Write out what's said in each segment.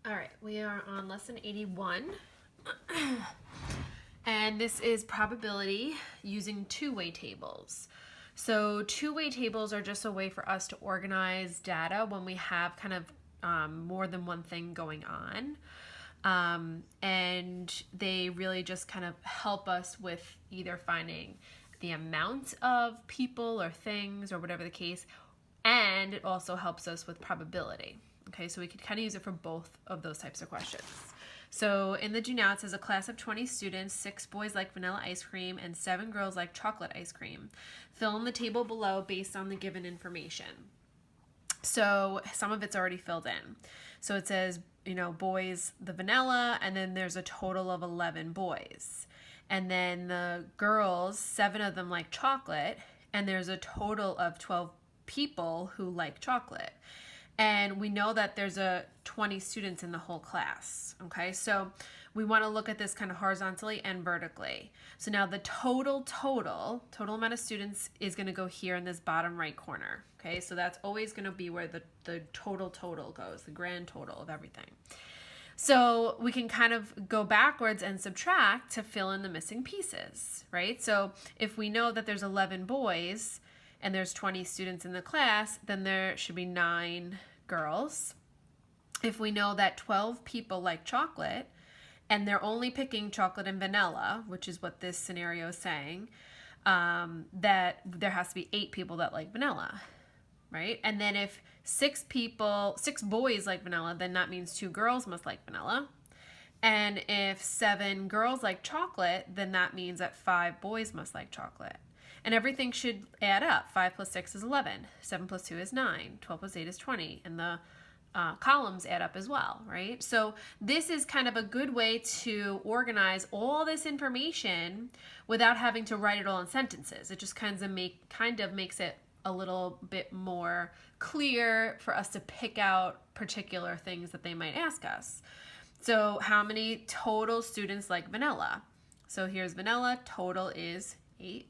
All right, we are on lesson 81. And this is probability using two-way tables. So two-way tables are just a way for us to organize data when we have kind of more than one thing going on. And they really just kind of help us with either finding the amount of people or things or whatever the case, and it also helps us with probability. Okay, so we could kind of use it for both of those types of questions. So in the do now, it says a class of 20 students, 6 boys like vanilla ice cream and 7 girls like chocolate ice cream. Fill in the table below based on the given information. So some of it's already filled in. So it says, boys, the vanilla, and then there's a total of 11 boys. And then the girls, 7 of them like chocolate, and there's a total of 12 people who like chocolate. And we know that there's 20 students in the whole class, okay? So we want to look at this kind of horizontally and vertically. So now the total amount of students is going to go here in this bottom right corner, okay? So that's always going to be where the total goes, the grand total of everything. So we can kind of go backwards and subtract to fill in the missing pieces, right? So if we know that there's 11 boys and there's 20 students in the class, then there should be 9 girls. If we know that 12 people like chocolate and they're only picking chocolate and vanilla, which is what this scenario is saying, that there has to be 8 people that like vanilla, right? And then if 6 boys like vanilla, then that means 2 girls must like vanilla. And if 7 girls like chocolate, then that means that 5 boys must like chocolate. And everything should add up. 5 plus 6 is 11. 7 plus 2 is 9. 12 plus 8 is 20. And the columns add up as well, right? So this is kind of a good way to organize all this information without having to write it all in sentences. It just kind of makes it a little bit more clear for us to pick out particular things that they might ask us. So how many total students like vanilla? So here's vanilla. Total is 8.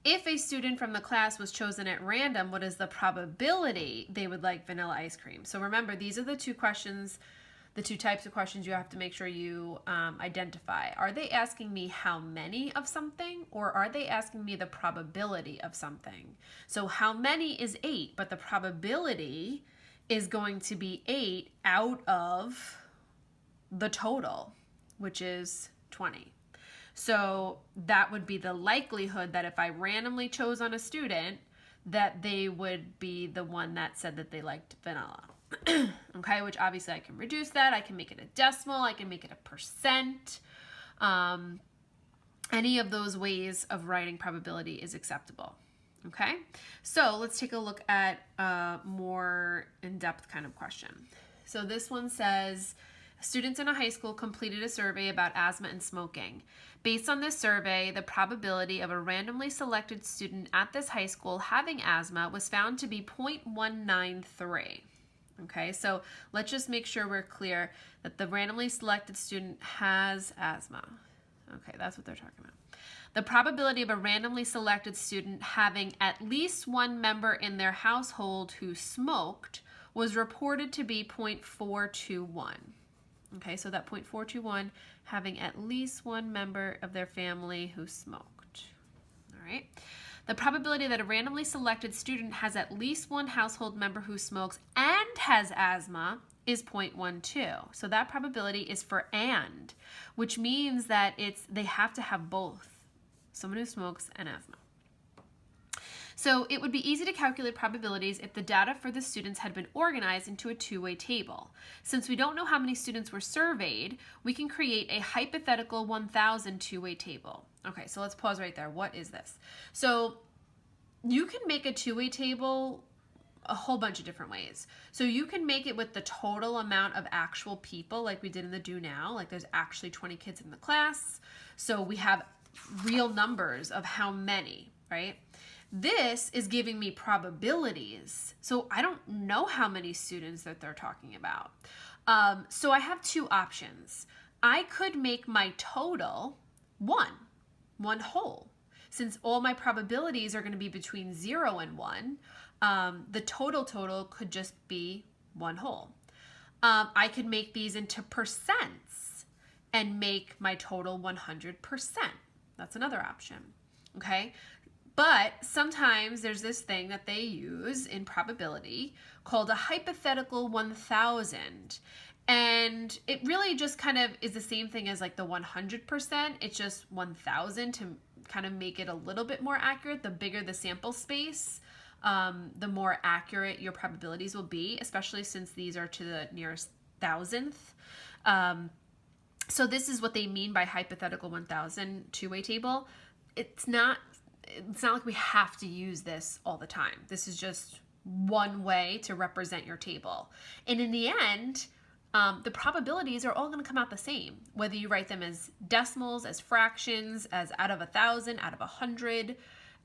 If a student from the class was chosen at random, what is the probability they would like vanilla ice cream? So remember, these are the two types of questions you have to make sure you identify. Are they asking me how many of something, or are they asking me the probability of something? So how many is 8, but the probability is going to be 8 out of the total, which is 20. So that would be the likelihood that if I randomly chose on a student, that they would be the one that said that they liked vanilla. Okay, which obviously I can reduce that. I can make it a decimal. I can make it a percent. Any of those ways of writing probability is acceptable. Okay, so let's take a look at a more in-depth kind of question. So this one says, students in a high school completed a survey about asthma and smoking. Based on this survey, the probability of a randomly selected student at this high school having asthma was found to be 0.193. Okay, so let's just make sure we're clear that the randomly selected student has asthma. Okay, that's what they're talking about. The probability of a randomly selected student having at least one member in their household who smoked was reported to be 0.421. Okay, so that 0.421, having at least one member of their family who smoked. All right. The probability that a randomly selected student has at least one household member who smokes and has asthma is 0.12. So that probability is for and, which means that they have to have both, someone who smokes and asthma. So it would be easy to calculate probabilities if the data for the students had been organized into a two-way table. Since we don't know how many students were surveyed, we can create a hypothetical 1,000 two-way table. Okay, so let's pause right there. What is this? So you can make a two-way table a whole bunch of different ways. So you can make it with the total amount of actual people like we did in the do now, like there's actually 20 kids in the class. So we have real numbers of how many, right? This is giving me probabilities, so I don't know how many students that they're talking about. So I have 2 options. I could make my total one whole. Since all my probabilities are going to be between 0 and 1, the total could just be 1 whole. I could make these into percents and make my total 100%. That's another option, okay? But sometimes there's this thing that they use in probability called a hypothetical 1000. And it really just kind of is the same thing as like the 100%. It's just 1000 to kind of make it a little bit more accurate. The bigger the sample space, the more accurate your probabilities will be, especially since these are to the nearest thousandth. So this is what they mean by hypothetical 1000 two-way table. It's not like we have to use this all the time. This is just one way to represent your table. And in the end, the probabilities are all going to come out the same, whether you write them as decimals, as fractions, as out of 1,000, out of 100,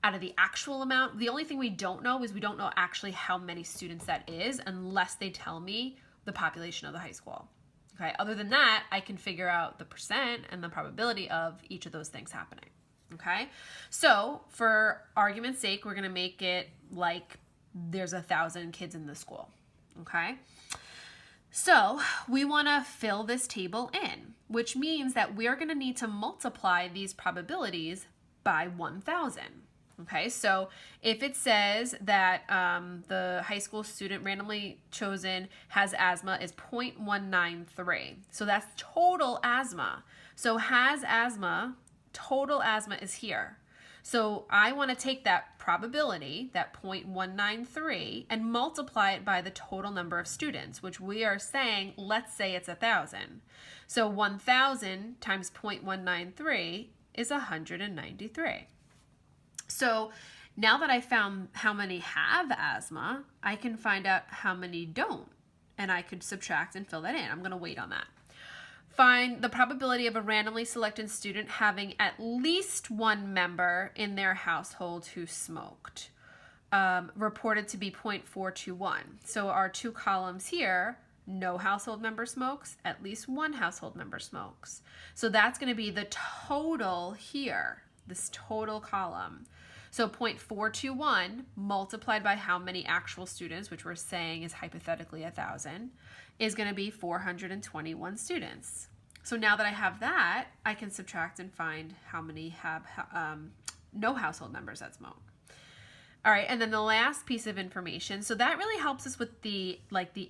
out of the actual amount. The only thing we don't know is we don't know actually how many students that is unless they tell me the population of the high school. Okay, other than that, I can figure out the percent and the probability of each of those things happening. Okay, so for argument's sake, we're going to make it like there's 1,000 kids in the school. Okay, so we want to fill this table in, which means that we're going to need to multiply these probabilities by 1,000. Okay, so if it says that the high school student randomly chosen has asthma is 0.193, so that's total asthma. So has asthma, total asthma is here. So I want to take that probability, that 0.193, and multiply it by the total number of students, which we are saying, let's say it's 1,000. So 1,000 times 0.193 is 193. So now that I found how many have asthma, I can find out how many don't, and I could subtract and fill that in. I'm going to wait on that. Find the probability of a randomly selected student having at least one member in their household who smoked, reported to be 0.421. So our two columns here, no household member smokes, at least one household member smokes. So that's going to be the total here, this total column. So 0.421 multiplied by how many actual students, which we're saying is hypothetically 1,000, is going to be 421 students. So now that I have that, I can subtract and find how many have no household members that smoke. All right, and then the last piece of information. So that really helps us with the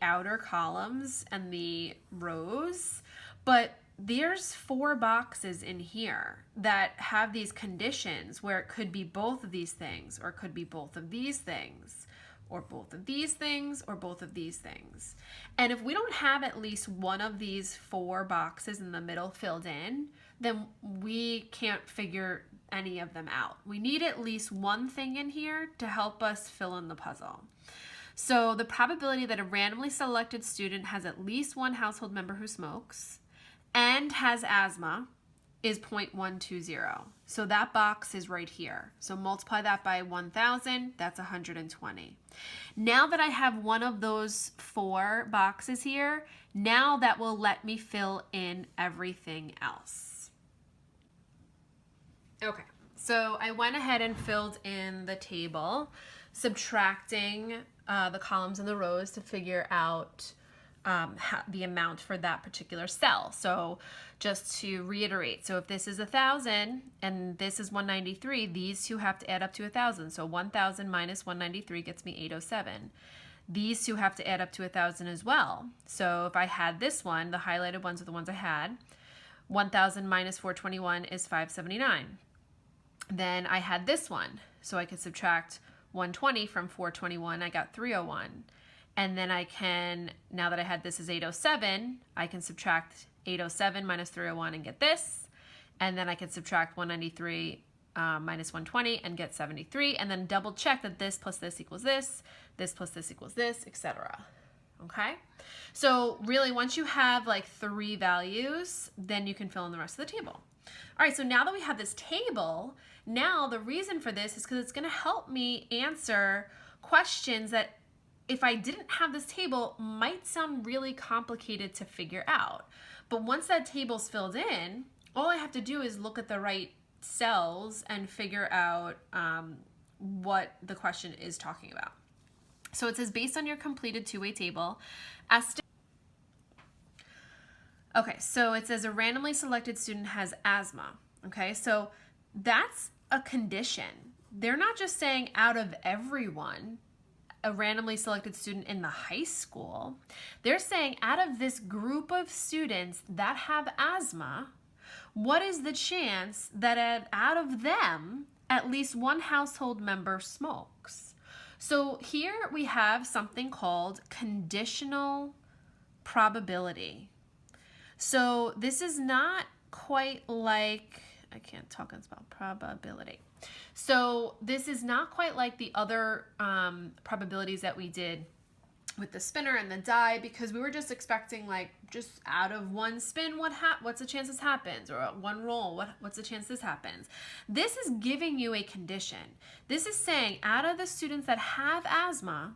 outer columns and the rows, but there's 4 boxes in here that have these conditions where it could be both of these things, or it could be both of these things, or both of these things, or both of these things. And if we don't have at least one of these 4 boxes in the middle filled in, then we can't figure any of them out. We need at least one thing in here to help us fill in the puzzle. So the probability that a randomly selected student has at least one household member who smokes and has asthma is 0.120. So that box is right here. So multiply that by 1,000, that's 120. Now that I have one of those 4 boxes here, now that will let me fill in everything else. Okay, so I went ahead and filled in the table, subtracting the columns and the rows to figure out the amount for that particular cell. So just to reiterate, so if this is 1,000 and this is 193, these two have to add up to 1,000. So 1,000 minus 193 gets me 807. These two have to add up to 1,000 as well. So if I had this one, the highlighted ones are the ones I had, 1,000 minus 421 is 579. Then I had this one, so I could subtract 120 from 421, I got 301. And then I can, now that I had this as 807, I can subtract 807 minus 301 and get this. And then I can subtract 193 minus 120 and get 73. And then double check that this plus this equals this plus this equals this, etc. Okay? So really, once you have like 3 values, then you can fill in the rest of the table. All right, so now that we have this table, now the reason for this is because it's going to help me answer questions that, if I didn't have this table, might sound really complicated to figure out. But once that table's filled in, all I have to do is look at the right cells and figure out what the question is talking about. So it says, based on your completed two-way table, Okay, so it says a randomly selected student has asthma. Okay, so that's a condition. They're not just saying out of everyone, a randomly selected student in the high school. They're saying out of this group of students that have asthma, what is the chance that out of them, at least one household member smokes? So here we have something called conditional probability. So this is not quite like, I can't talk and spell probability. So this is not quite like the other probabilities that we did with the spinner and the die, because we were just expecting like just out of one spin, what's the chance this happens, or one roll, what's the chance this happens. This is giving you a condition. This is saying out of the students that have asthma,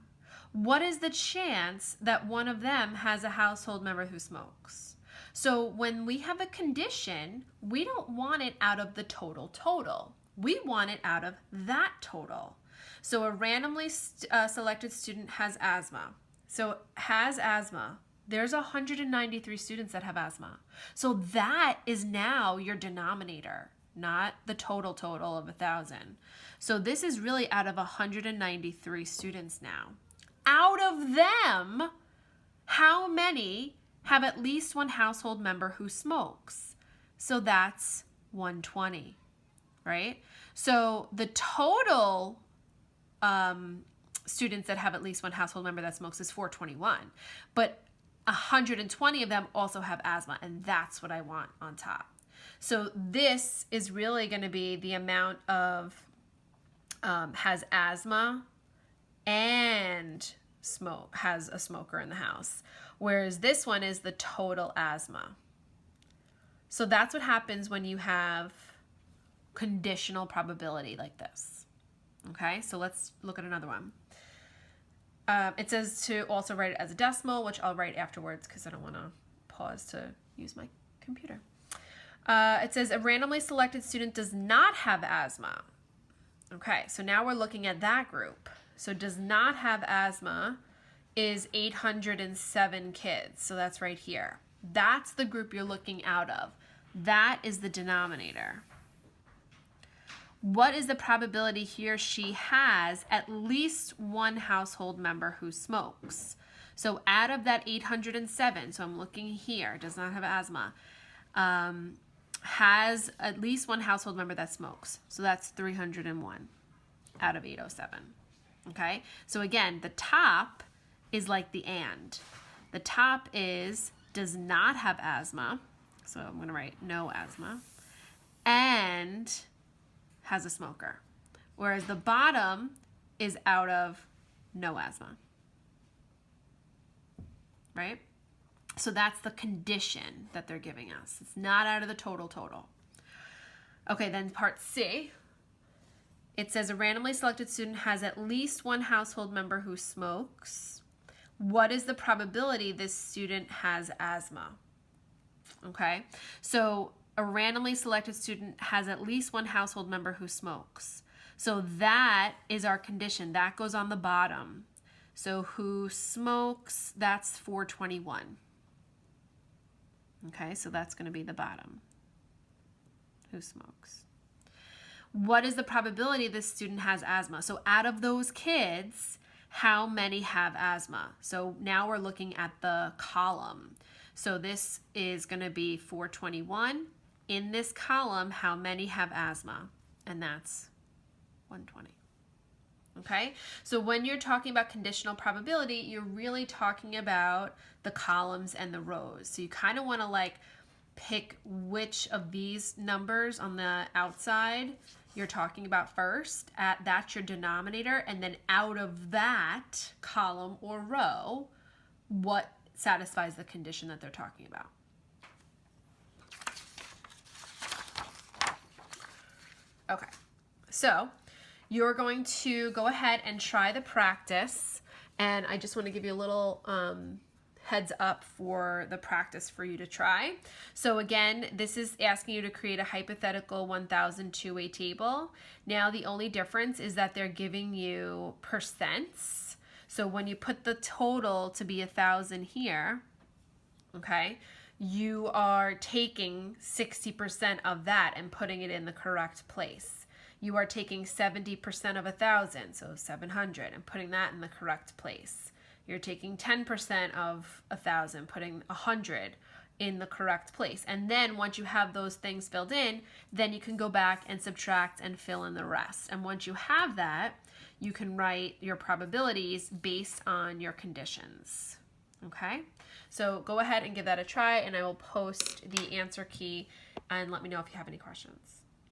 what is the chance that one of them has a household member who smokes? So when we have a condition, we don't want it out of the total. We want it out of that total. So a randomly selected student has asthma. So has asthma. There's 193 students that have asthma. So that is now your denominator, not the total of 1,000. So this is really out of 193 students now. Out of them, how many have at least one household member who smokes? So that's 120, right? So the total students that have at least one household member that smokes is 421, but 120 of them also have asthma, and that's what I want on top. So this is really going to be the amount of has asthma and has a smoker in the house, whereas this one is the total asthma. So that's what happens when you have conditional probability like this. Okay, so let's look at another one. It says to also write it as a decimal, which I'll write afterwards because I don't want to pause to use my computer. It says a randomly selected student does not have asthma. Okay, so now we're looking at that group. So does not have asthma is 807 kids. So that's right here. That's the group you're looking out of. That is the denominator. What is the probability he or she has at least one household member who smokes? So out of that 807, so I'm looking here, does not have asthma, has at least one household member that smokes. So that's 301 out of 807. Okay, so again, the top is like the and. The top is does not have asthma, so I'm going to write no asthma, and has a smoker. Whereas the bottom is out of no asthma, right? So that's the condition that they're giving us. It's not out of the total. Okay, then part C. It says a randomly selected student has at least one household member who smokes. What is the probability this student has asthma? Okay, so a randomly selected student has at least one household member who smokes. So that is our condition. That goes on the bottom. So who smokes, that's 421. Okay, so that's going to be the bottom. Who smokes? What is the probability this student has asthma? So out of those kids, how many have asthma? So now we're looking at the column. So this is going to be 421. In this column, how many have asthma? And that's 120. Okay, so when you're talking about conditional probability, you're really talking about the columns and the rows. So you kind of want to like pick which of these numbers on the outside you're talking about first. That's your denominator, and then out of that column or row, what satisfies the condition that they're talking about. Okay, so you're going to go ahead and try the practice, and I just want to give you a little heads up for the practice for you to try. So again, this is asking you to create a hypothetical 1,000 two-way table. Now the only difference is that they're giving you percents. So when you put the total to be 1,000 here, okay, you are taking 60% of that and putting it in the correct place. You are taking 70% of 1,000, so 700, and putting that in the correct place. You're taking 10% of 1,000, putting 100 in the correct place. And then once you have those things filled in, then you can go back and subtract and fill in the rest. And once you have that, you can write your probabilities based on your conditions. Okay? So go ahead and give that a try, and I will post the answer key and let me know if you have any questions.